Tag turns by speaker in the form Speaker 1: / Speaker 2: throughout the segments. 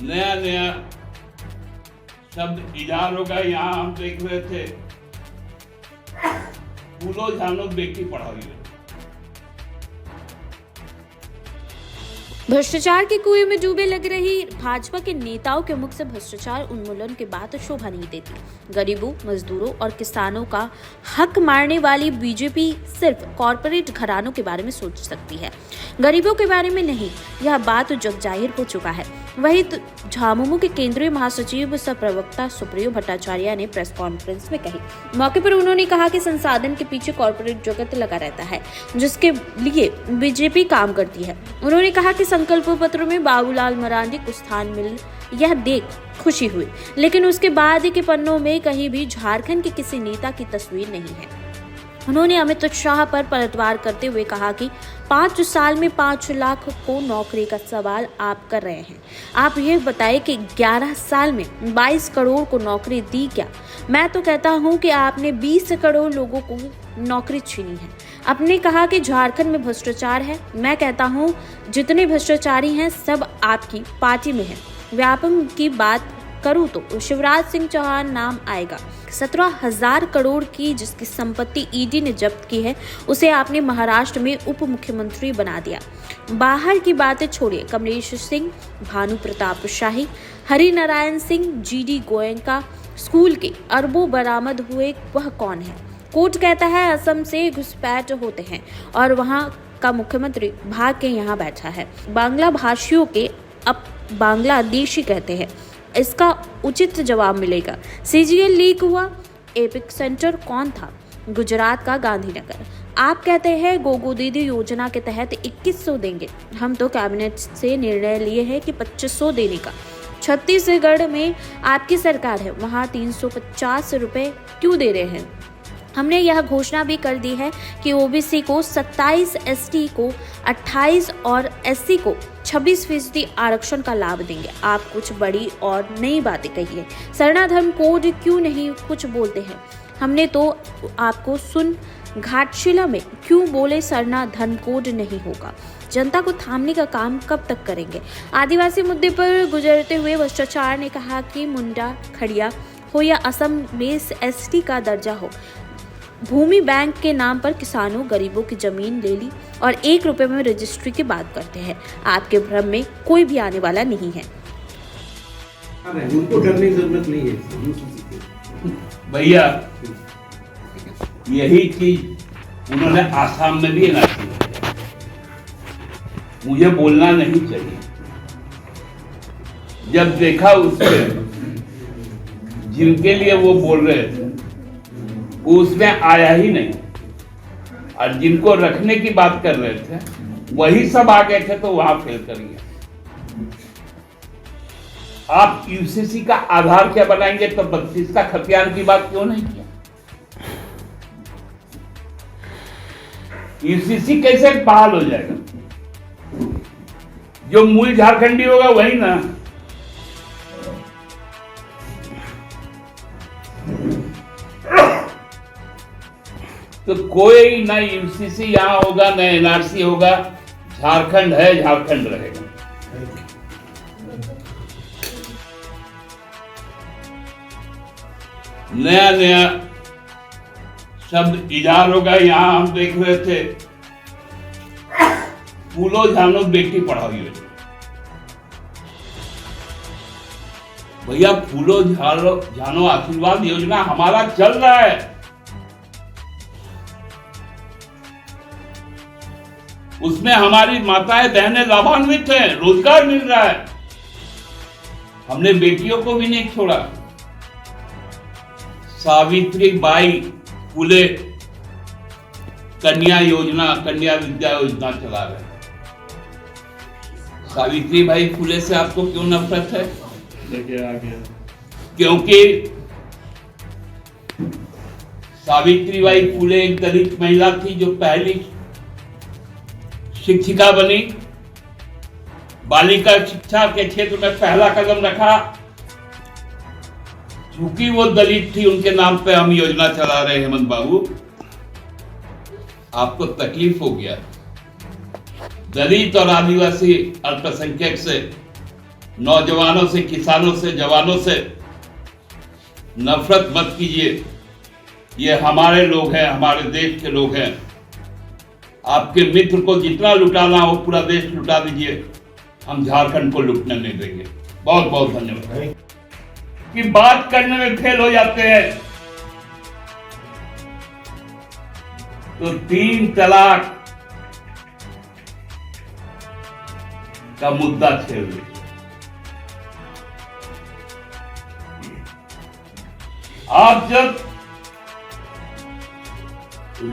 Speaker 1: नया नया शब्द इजाद होगा। यहाँ हम देख रहे थे फूलो झानो बेटी पढ़ाई।
Speaker 2: भ्रष्टाचार के कुएं में डूबे लग रही भाजपा के नेताओं के मुख से भ्रष्टाचार उन्मूलन की बात शोभा नहीं देती। गरीबों, मजदूरों और किसानों का हक मारने वाली बीजेपी सिर्फ कॉरपोरेट घरानों के बारे में सोच सकती है, गरीबों के बारे में नहीं। यह बात जग जाहिर हो चुका है। वही तो झामुमो के केंद्रीय महासचिव सह प्रवक्ता सुप्रियो भट्टाचार्य ने प्रेस कॉन्फ्रेंस में कही। मौके पर उन्होंने कहा कि संसाधन के पीछे कॉरपोरेट जगत लगा रहता है, जिसके लिए बीजेपी काम करती है। उन्होंने कहा कि संकल्प पत्र में बाबूलाल मरांडी को स्थान मिल यह देख खुशी हुई, लेकिन उसके बाद के पन्नों में कहीं भी झारखंड के किसी नेता की तस्वीर नहीं है। उन्होंने अमित शाह पर पलटवार करते हुए कहा कि 5 साल में 5 लाख को नौकरी का सवाल आप कर रहे हैं। आप ये बताएं कि 11 साल में 22 करोड़ को नौकरी दी क्या? मैं तो कहता हूँ कि आपने 20 करोड़ लोगों को नौकरी छीनी है। आपने कहा कि झारखंड में भ्रष्टाचार है। मैं कहता हूँ जितने भ्रष्टाचारी हैं सब आपकी पार्टी में हैं। व्यापम की बात करूँ तो शिवराज सिंह चौहान नाम आएगा। 17,000 करोड़ की जिसकी संपत्ति ईडी ने जब्त की है, उसे आपने महाराष्ट्र में उप मुख्यमंत्री बना दिया। बाहर की बातें छोड़िए, कमलेश सिंह, भानु प्रताप शाही, हरिनारायण सिंह, जीडी गोयनका स्कूल के अरबों बरामद हुए, वह कौन है? कोर्ट कहता है असम से घुसपैठ होते हैं और वहां का मुख्यमंत्री भाग के यहाँ बैठा है। बांग्ला भाषियों के अब बांग्लादेशी कहते हैं। इसका उचित जवाब मिलेगा। सीजीएल लीक हुआ, एपिक सेंटर कौन था? गुजरात का गांधीनगर। आप कहते हैं गोगो दीदी योजना के तहत 2100 देंगे। हम तो कैबिनेट से निर्णय लिए हैं कि 2500 देने का। छत्तीसगढ़ में आपकी सरकार है, वहाँ 350 रुपए क्यों दे रहे हैं? हमने यह घोषणा भी कर दी है कि ओबीसी को 27, एसटी को 28 और एससी को 26% आरक्षण का लाभ देंगे। आप कुछ बड़ी और नई बातें कहिए। सरना धर्म कोड क्यों नहीं कुछ बोलते हैं? हमने तो आपको सुन घाटशिला में क्यों बोले सरना धर्म कोड नहीं होगा? जनता को थामने का काम कब तक करेंगे? आदिवासी मुद्दे पर गुजरते हुए भ्रष्टाचार ने कहा कि मुंडा खड़िया हो या असम में एसटी का दर्जा हो, भूमि बैंक के नाम पर किसानों गरीबों की जमीन ले ली और 1 रुपए में रजिस्ट्री की बात करते हैं। आपके भ्रम में कोई भी आने वाला नहीं है।
Speaker 3: उनको डरने की जरूरत नहीं है
Speaker 1: भैया। यही चीज उन्होंने आसाम में भी ऐलान किया। मुझे बोलना नहीं चाहिए। जब देखा उसके जिनके लिए वो बोल रहे थे उसमें आया ही नहीं, और जिनको रखने की बात कर रहे थे वही सब आ गए थे, तो वहां फेल कर गया। आप यूसीसी का आधार क्या बनाएंगे? तो 32 का खतियान की बात क्यों नहीं किया? यूसीसी कैसे बहाल हो जाएगा? जो मूल झारखंडी होगा वही ना। तो कोई ना यूसीसी यहां होगा, ना एनआरसी होगा। झारखंड है, झारखंड रहेगा। नया नया शब्द इजाद होगा। यहां हम देख रहे थे फूलो झानो बेटी पढ़ाई योजना। भैया, फूलो झानो आशीर्वाद योजना हमारा चल रहा है। उसमें हमारी माताएं बहनें लाभान्वित हैं, रोजगार मिल रहा है। हमने बेटियों को भी नहीं छोड़ा। सावित्रीबाई फुले कन्या योजना, कन्या विद्या योजना चला रहे हैं। सावित्रीबाई फुले से आपको क्यों नफरत है?
Speaker 3: देखिए आ गया।
Speaker 1: क्योंकि सावित्रीबाई फुले एक दलित महिला थी जो पहली शिक्षिका बनी, बालिका शिक्षा के क्षेत्र में पहला कदम रखा। चूंकि वो दलित थी, उनके नाम पे हम योजना चला रहे हैं। हेमंत बाबू, आपको तकलीफ हो गया। दलित और आदिवासी अल्पसंख्यक से नौजवानों से, किसानों से, जवानों से नफरत मत कीजिए। ये हमारे लोग हैं, हमारे देश के लोग हैं। आपके मित्र को जितना लुटाना हो पूरा देश लुटा दीजिए, हम झारखंड को लुटने नहीं देंगे। बहुत बहुत धन्यवाद। कि बात करने में फेल हो जाते हैं तो 3 तलाक का मुद्दा छेड़ ले। आप जब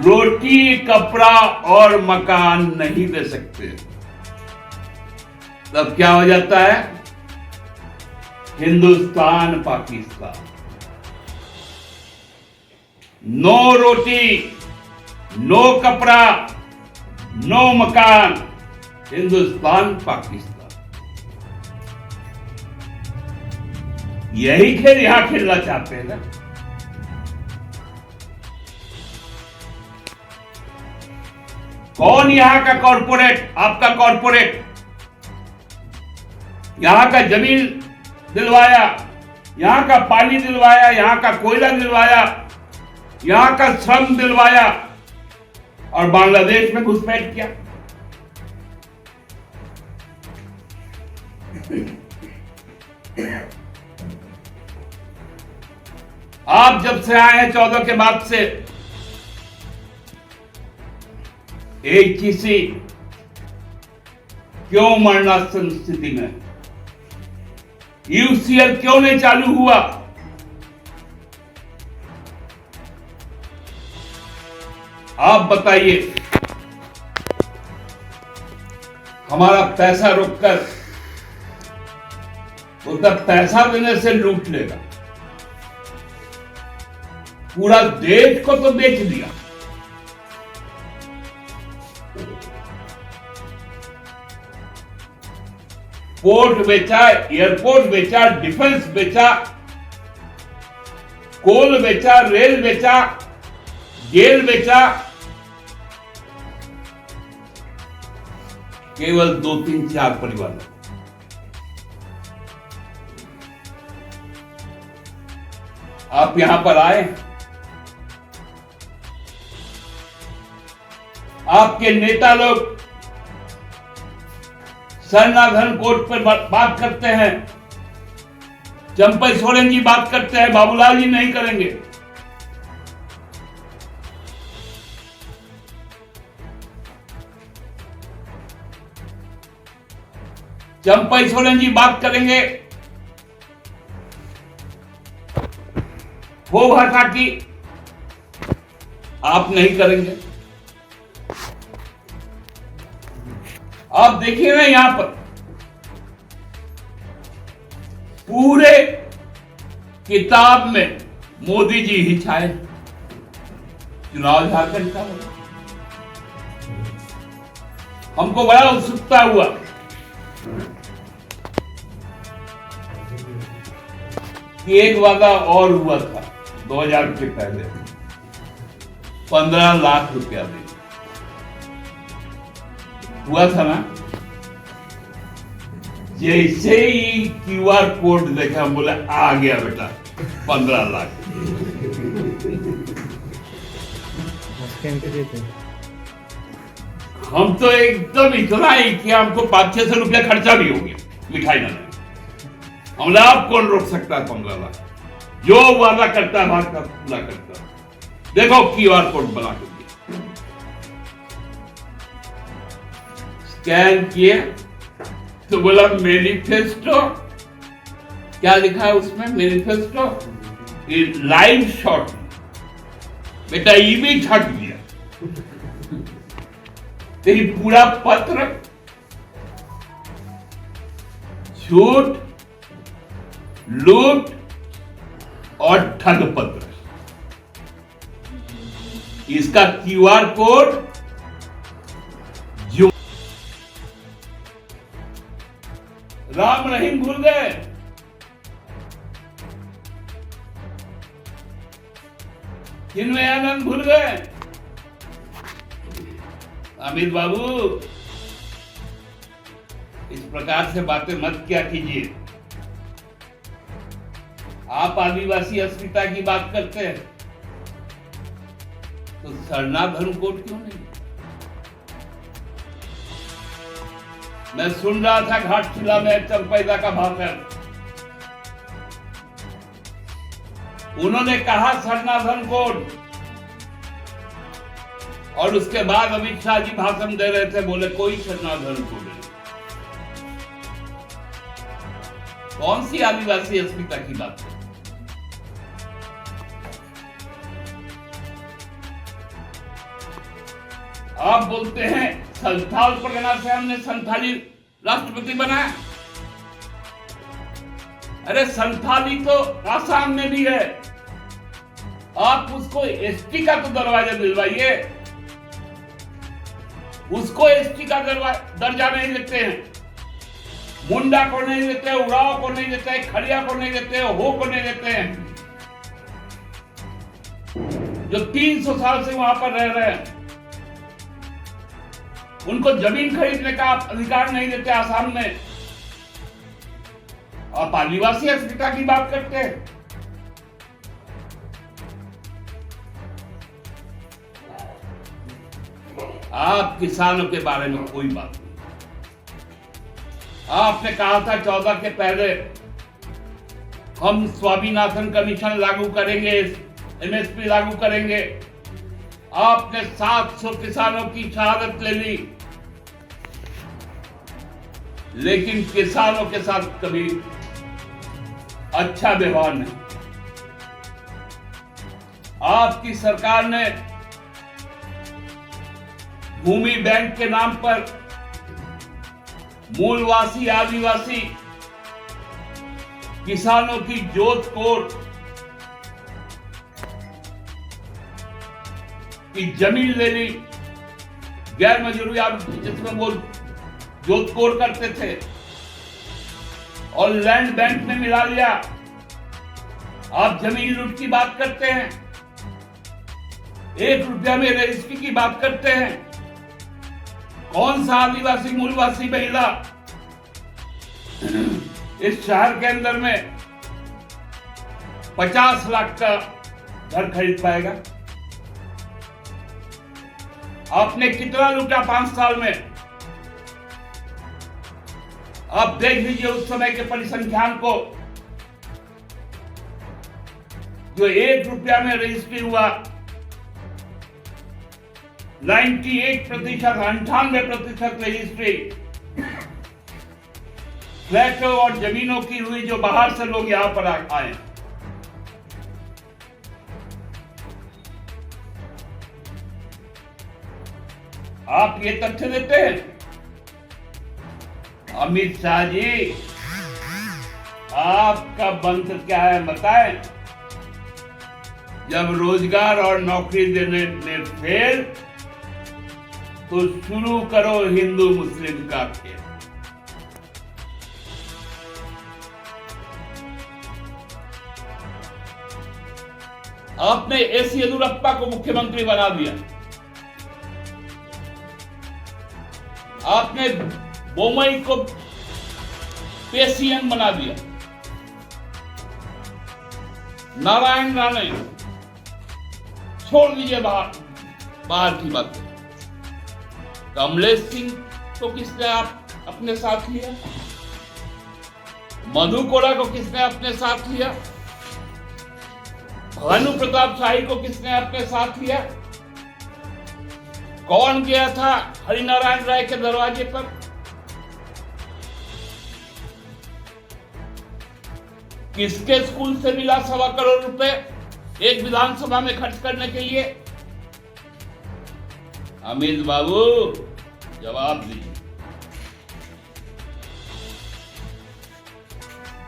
Speaker 1: रोटी, कपड़ा और मकान नहीं दे सकते तब क्या हो जाता है? हिंदुस्तान पाकिस्तान। नो रोटी, नो कपड़ा, नो मकान, हिंदुस्तान पाकिस्तान। यही खेल यहां खेलना चाहते हैं ना। कौन यहां का कॉरपोरेट, आपका कॉरपोरेट यहां का जमीन दिलवाया, यहां का पानी दिलवाया, यहां का कोयला दिलवाया, यहां का श्रम दिलवाया और बांग्लादेश में घुसपैठ किया? आप जब से आए हैं 14 के बाद से HEC क्यों मरणासन स्थिति में? UCL क्यों नहीं चालू हुआ? आप बताइए। हमारा पैसा रोककर उधर पैसा देने से लूट लेगा। पूरा देश को तो बेच दिया। पोर्ट बेचा, एयरपोर्ट बेचा, डिफेंस बेचा, कोल बेचा, रेल बेचा, जेल बेचा। केवल 2, 3, 4 परिवार। आप यहां पर आए, आपके नेता लोग सरनाधन कोर्ट पर बात करते हैं, चंपई सोरेन जी बात करते हैं, बाबूलाल जी नहीं करेंगे। चंपई सोरेन जी बात करेंगे वो भाषा की, आप नहीं करेंगे। आप देखिए ना, यहां पर पूरे किताब में मोदी जी ही छाए। चुनाव झारखंड का हमको बड़ा उत्सुकता हुआ कि एक वादा और हुआ था 2000 के पहले, 15 लाख रुपया दे हुआ था ना। जैसे ही QR कोड देखा, हम बोला आ गया बेटा 15 लाख। हम तो एकदम इतना ही कि हमको 500-600 रुपया खर्चा भी हो गया मिठाई लाने। हमने आप कौन रोक सकता है? 15 लाख जो वादा करता है भाग पूरा करता है। देखो QR कोड बना के स्कैन किए तो बोला मैनिफेस्टो। क्या लिखा है उसमें? Manifesto live shot. बेटा ये भी छट गया। तेरी पूरा पत्र झूठ, लूट और ठग पत्र। इसका QR कोड जो राम रहीम भूल गए, चिन्मय आनंद भूल गए, अमित बाबू इस प्रकार से बातें मत किया कीजिए। आप आदिवासी अस्मिता की बात करते हैं तो सरना धर्मकोड क्यों नहीं? मैं सुन रहा था घाटशिला में चंपैदा का भाषण, उन्होंने कहा सरना धर्मकोड, और उसके बाद अमित शाह जी भाषण दे रहे थे, बोले कोई सरना धर्मकोड नहीं। कौन सी आदिवासी अस्मिता की बात है? आप बोलते हैं संथाल परगना से हमने संथाली राष्ट्रपति बनाया। अरे संथाली तो आसाम में भी है, आप उसको एसटी का तो दरवाजा दिलवाइए। उसको एसटी का दर्जा नहीं देते हैं, मुंडा को नहीं देते, उराव को नहीं देते, खड़िया को नहीं देते, हो को नहीं देते हैं, जो 300 साल से वहां पर रह रहे हैं। उनको जमीन खरीदने का अधिकार नहीं देते आसाम में। आप आदिवासी अस्मिता की बात करते हैं। आप किसानों के बारे में कोई बात नहीं। आपने कहा था 14 के पहले हम स्वामीनाथन कमीशन लागू करेंगे, एमएसपी लागू करेंगे। आपने 700 किसानों की शहादत ले ली, लेकिन किसानों के साथ कभी अच्छा व्यवहार नहीं। आपकी सरकार ने भूमि बैंक के नाम पर मूलवासी आदिवासी किसानों की जोत कोड़ की जमीन ले ली, गैर मजूरी आप जिसमें वो जोतकोड़ करते थे, और लैंड बैंक में मिला लिया। आप जमीन लूट की बात करते हैं, 1 रुपया में रजिस्ट्री की बात करते हैं। कौन सा आदिवासी मूलवासी महिला इस शहर के अंदर में 50 लाख का घर खरीद पाएगा? आपने कितना लूटा 5 साल में? आप देख लीजिए उस समय के परिसंख्यान को, जो 1 रुपया में रजिस्ट्री हुआ, 98% रजिस्ट्री फ्लैटों और जमीनों की हुई, जो बाहर से लोग यहां पर आए। आप ये तथ्य देते हैं? अमित शाह जी, आपका मंत्र क्या है बताएं? जब रोजगार और नौकरी देने में फेल, तो शुरू करो हिंदू मुस्लिम का खेल। आपने एस येदियुरप्पा को मुख्यमंत्री बना दिया। आपने बोमई को पेसीएम बना दिया। नारायण राणे छोड़ दीजिए, बाहर की बात। कमलेश सिंह को किसने आप अपने साथ लिया? मधु कोड़ा को किसने अपने साथ लिया? भानु प्रताप शाही को किसने अपने साथ लिया? कौन गया था हरिनारायण राय के दरवाजे पर? किसके स्कूल से मिला 1.25 करोड़ रुपए एक विधानसभा में खर्च करने के लिए? अमित बाबू जवाब दीजिए।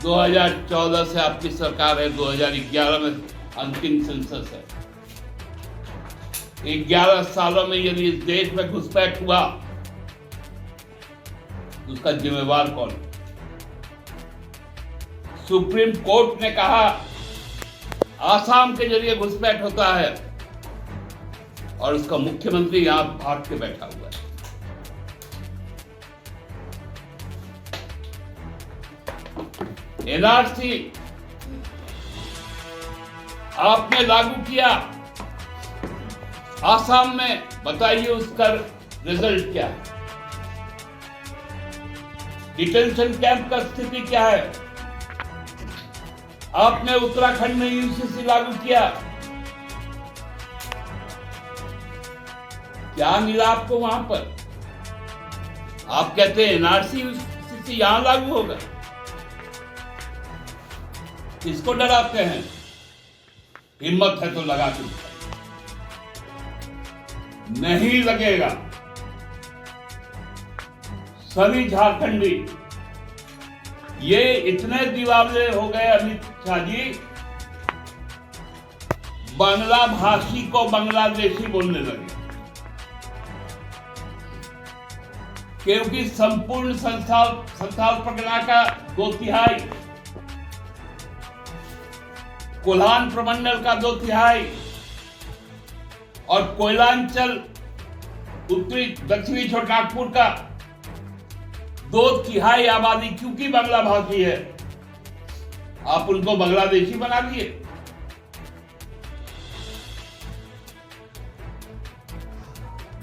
Speaker 1: 2014 से आपकी सरकार है, 2011 में अंतिम सेंसस है। 11 सालों में यदि इस देश में घुसपैठ हुआ, उसका जिम्मेवार कौन? सुप्रीम कोर्ट ने कहा आसाम के जरिए घुसपैठ होता है, और उसका मुख्यमंत्री यहां भाग के बैठा हुआ है। एनआरसी आपने लागू किया आसाम में, बताइए उसका रिजल्ट क्या है? डिटेंशन कैंप का स्थिति क्या है? आपने उत्तराखंड में यूसीसी लागू किया, क्या मिला आपको वहां पर? आप कहते हैं एनआरसी यूसीसी यहां लागू होगा। किसको डराते हैं? हिम्मत है तो लगा के नहीं लगेगा। सभी झारखंडी ये इतने दीवाने हो गए अमित शाह जी, बांग्ला भाषी को बांग्लादेशी बोलने लगे, क्योंकि संपूर्ण संथाल परगना का 2/3, कोल्हान प्रमंडल का 2/3 और कोयलांचल उत्तरी दक्षिणी छोटानागपुर का 2/3 आबादी क्योंकि बांग्ला भाषी है, आप उनको बांग्लादेशी बना दिए।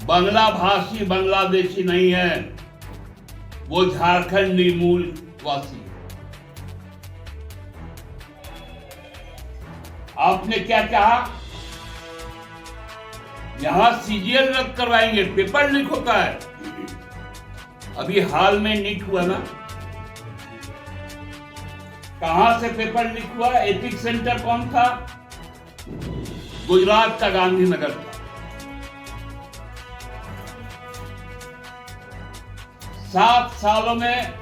Speaker 1: बांग्ला भाषी बांग्लादेशी नहीं है, वो झारखंडी मूल वासी। आपने क्या कहा? यहां सीजीएल रद्द करवाएंगे, पेपर लीक होता है। अभी हाल में लीक हुआ ना, कहां से पेपर लीक हुआ? एपिक सेंटर कौन था? गुजरात का गांधीनगर था। 7 सालों में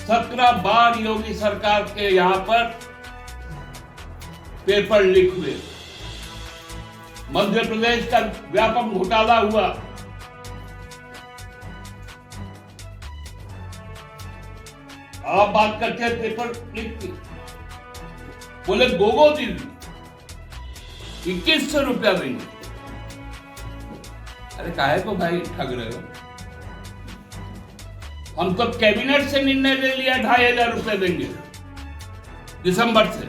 Speaker 1: 17 बार योगी सरकार के यहां पर पेपर लीक हुए। मध्य प्रदेश का व्यापक घोटाला हुआ। आप बात करते हैं पेपर लीक की, बोले गोगो दी 2100 रुपया देंगे। अरे काहे को भाई ठग रहे हो? हम तो कैबिनेट से निर्णय ले लिया 2500 रुपये देंगे दिसंबर से,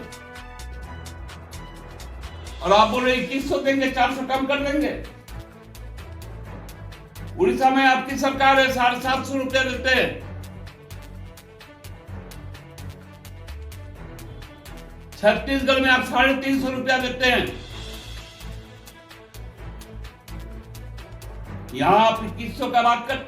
Speaker 1: और आप बोल रहे 2100 देंगे, 400 कम कर देंगे। उड़ीसा में आपकी सरकार है 750 रुपये देते हैं। छत्तीसगढ़ में आप 350 रुपया देते हैं। यहां आप 2100 का बात करते हैं।